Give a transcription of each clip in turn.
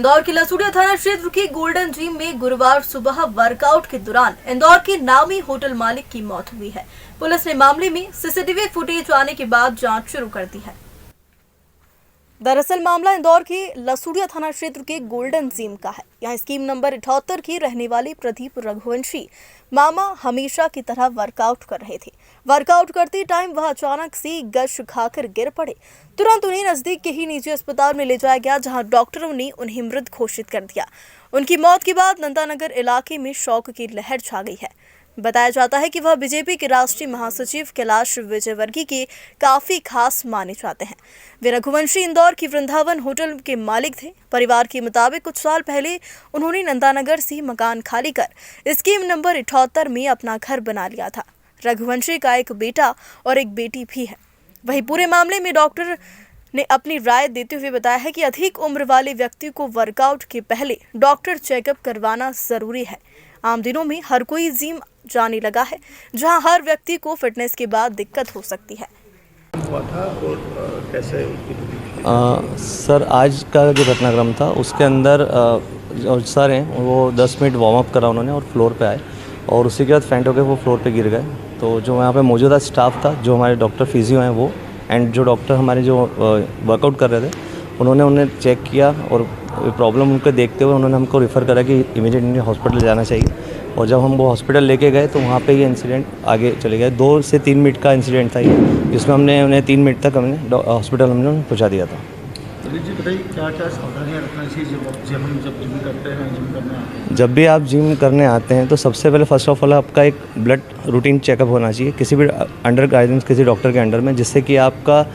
इंदौर के लसूड़िया थाना क्षेत्र की गोल्डन जिम में गुरुवार सुबह वर्कआउट के दौरान इंदौर के नामी होटल मालिक की मौत हुई है। पुलिस ने मामले में सीसीटीवी फुटेज आने के बाद जांच शुरू कर दी है। दरअसल मामला इंदौर के लसूड़िया थाना क्षेत्र के गोल्डन जिम का है। यहाँ स्कीम नंबर 78 की रहने वाले प्रदीप रघुवंशी मामा हमेशा की तरह वर्कआउट कर रहे थे। वर्कआउट करते टाइम वह अचानक से गश खाकर गिर पड़े। तुरंत उन्हें नजदीक के ही निजी अस्पताल में ले जाया गया, जहां डॉक्टरों ने उन्हें मृत घोषित कर दिया। उनकी मौत के बाद नंदानगर इलाके में शोक की लहर छा गई है। बताया जाता है कि वह बीजेपी के राष्ट्रीय महासचिव कैलाश विजयवर्गीय के काफी खास माने जाते हैं। वे रघुवंशी इंदौर की वृंदावन होटल के मालिक थे। परिवार के मुताबिक कुछ साल पहले उन्होंने नंदानगर से मकान खाली कर स्कीम नंबर 78 में अपना घर बना लिया था। रघुवंशी का एक बेटा और एक बेटी भी है। वहीं पूरे मामले में डॉक्टर ने अपनी राय देते हुए बताया है कि अधिक उम्र वाले व्यक्ति को वर्कआउट के पहले डॉक्टर चेकअप करवाना जरूरी है। आम दिनों में हर कोई जिम जाने लगा है, जहां हर व्यक्ति को फिटनेस के बाद दिक्कत हो सकती है। हुआ था और कैसे सर, आज का जो घटनाक्रम था उसके अंदर जो सर हैं वो 10 मिनट वार्म अप करा उन्होंने और फ्लोर पे आए और उसी के बाद फेंट होकर वो फ्लोर पे गिर गए। तो जो यहाँ पे मौजूदा स्टाफ था, जो हमारे डॉक्टर फिजियो हैं वो एंड जो डॉक्टर हमारे जो वर्कआउट कर रहे थे, उन्होंने उन्हें चेक किया और प्रॉब्लम उनको देखते हुए उन्होंने हमको रेफ़र करा कि इमीडिएटली हॉस्पिटल जाना चाहिए। और जब हम वो हॉस्पिटल लेके गए तो वहाँ पे ये इंसिडेंट आगे चले गए। 2 से 3 मिनट का इंसिडेंट था ये, जिसमें हमने उन्हें 3 मिनट तक हमने हॉस्पिटल हमने पहुँचा दिया था। जी बताइए, क्या क्या सावधानियाँ रखना चाहिए जब जिम करते हैं, जिम करने आते हैं? जब भी आप जिम करने आते हैं तो सबसे पहले फर्स्ट ऑफ ऑल आपका एक ब्लड रूटीन चेकअप होना चाहिए किसी भी अंडर गाइडेंस किसी डॉक्टर के अंडर में, जिससे कि आपका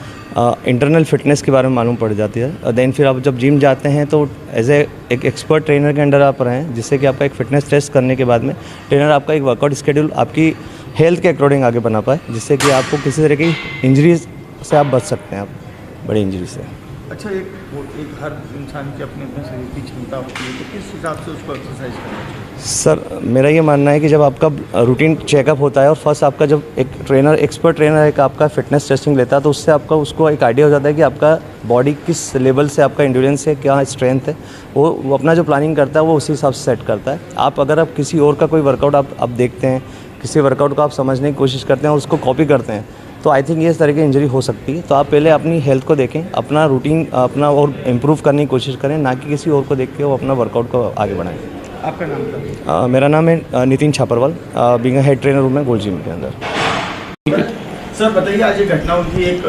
इंटरनल फिटनेस के बारे में मालूम पड़ जाती है। देन फिर आप जब जिम जाते हैं तो एज एक एक्सपर्ट ट्रेनर के अंडर आप रहें, जिससे कि आपका एक फिटनेस टेस्ट करने के बाद में ट्रेनर आपका एक वर्कआउट शेड्यूल आपकी हेल्थ के अकॉर्डिंग आगे बना पाए, जिससे कि आपको किसी तरह की इंजरीज से आप बच सकते हैं, आप बड़ी इंजरी से। अच्छा, एक हर इंसान की अपने अपने शरीर की क्षमता होती है, तो किस हिसाब से उसको एक्सरसाइज करना चाहिए? सर, मेरा ये मानना है कि जब आपका रूटीन चेकअप होता है और फर्स्ट आपका जब एक ट्रेनर एक्सपर्ट ट्रेनर एक आपका फिटनेस टेस्टिंग लेता है, तो उससे आपका उसको एक आइडिया हो जाता है कि आपका बॉडी किस लेवल से आपका एंड्योरेंस है, क्या स्ट्रेंथ है। वो अपना जो प्लानिंग करता है वो उसी हिसाब से सेट करता है। अगर आप किसी और का कोई वर्कआउट आप देखते हैं, किसी वर्कआउट को आप समझने की कोशिश करते हैं और उसको कॉपी करते हैं, तो आई थिंक ये इस तरह की इंजरी हो सकती है। तो आप पहले अपनी हेल्थ को देखें, अपना रूटीन अपना और इम्प्रूव करने की कोशिश करें, ना कि किसी और को देख के वो अपना वर्कआउट को आगे बढ़ाएं। आपका नाम क्या है? मेरा नाम है Nitin Chhaparwal, being head trainer हूँ मैं गोल्ड जिम के अंदर। सर बताइए, आज ये घटना हुई, एक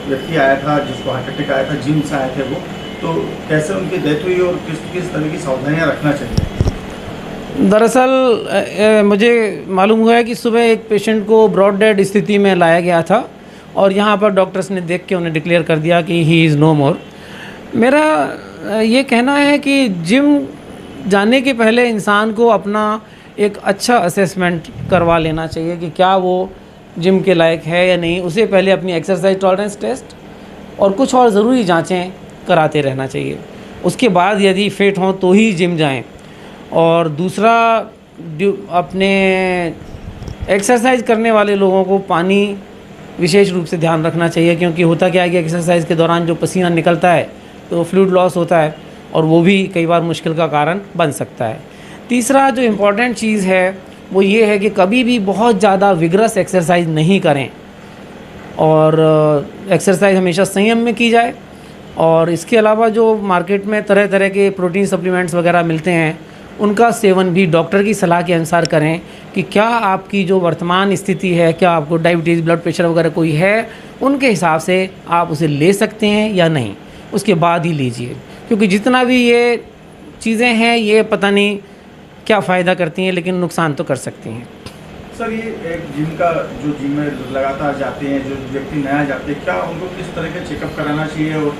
व्यक्ति आया था जिसको हार्ट अटैक आया था, जिम से आए थे वो, तो कैसे उनकी डेथ हुई और किस तरह की सावधानियाँ रखना चाहिए? दरअसल मुझे मालूम हुआ है कि सुबह एक पेशेंट को ब्रॉड डेड स्थिति में लाया गया था और यहाँ पर डॉक्टर्स ने देख के उन्हें डिक्लेयर कर दिया कि ही इज़ नो मोर। मेरा ये कहना है कि जिम जाने के पहले इंसान को अपना एक अच्छा असेसमेंट करवा लेना चाहिए कि क्या वो जिम के लायक है या नहीं। उसे पहले अपनी एक्सरसाइज टॉलरेंस टेस्ट और कुछ और ज़रूरी जाँचें कराते रहना चाहिए। उसके बाद यदि फिट हों तो ही जिम जाएँ। और दूसरा, अपने एक्सरसाइज करने वाले लोगों को पानी विशेष रूप से ध्यान रखना चाहिए, क्योंकि होता क्या है कि एक्सरसाइज के दौरान जो पसीना निकलता है तो फ्लूइड लॉस होता है और वो भी कई बार मुश्किल का कारण बन सकता है। तीसरा जो इम्पॉर्टेंट चीज़ है वो ये है कि कभी भी बहुत ज़्यादा विगरस एक्सरसाइज नहीं करें और एक्सरसाइज हमेशा संयम में की जाए। और इसके अलावा जो मार्केट में तरह तरह के प्रोटीन सप्लीमेंट्स वगैरह मिलते हैं, उनका सेवन भी डॉक्टर की सलाह के अनुसार करें कि क्या आपकी जो वर्तमान स्थिति है, क्या आपको डायबिटीज़, ब्लड प्रेशर वगैरह कोई है, उनके हिसाब से आप उसे ले सकते हैं या नहीं, उसके बाद ही लीजिए। क्योंकि जितना भी ये चीज़ें हैं ये पता नहीं क्या फ़ायदा करती हैं, लेकिन नुकसान तो कर सकती हैं। सर, ये एक जिम में लगातार जाते हैं जो व्यक्ति नया जाते हैं, क्या उनको किस तरह का चेकअप कराना चाहिए और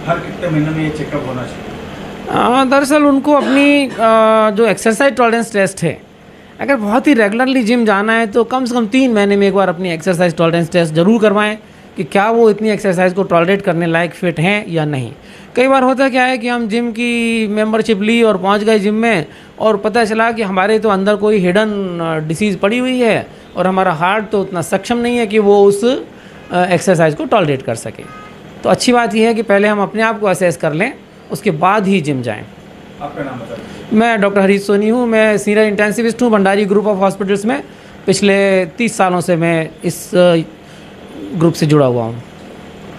हर कितने महीने में ये चेकअप होना चाहिए? दरअसल उनको अपनी जो एक्सरसाइज टॉलरेंस टेस्ट है, अगर बहुत ही रेगुलरली जिम जाना है तो कम से कम 3 महीने में एक बार अपनी एक्सरसाइज टॉलरेंस टेस्ट ज़रूर करवाएं कि क्या वो इतनी एक्सरसाइज को टॉलरेट करने लायक फ़िट हैं या नहीं। कई बार होता क्या है कि हम जिम की मेंबरशिप ली और पहुंच गए जिम में और पता चला कि हमारे तो अंदर कोई हिडन डिसीज़ पड़ी हुई है और हमारा हार्ट तो उतना सक्षम नहीं है कि वो उस एक्सरसाइज को टॉलरेट कर सके। तो अच्छी बात यह है कि पहले हम अपने आप को असेस कर लें, उसके बाद ही जिम जाएं। आपका नाम बता दीजिए। मैं डॉक्टर हरीश सोनी हूँ। मैं सीनियर इंटेंसिविस्ट हूँ भंडारी ग्रुप ऑफ हॉस्पिटल्स में। पिछले 30 सालों से मैं इस ग्रुप से जुड़ा हुआ हूँ।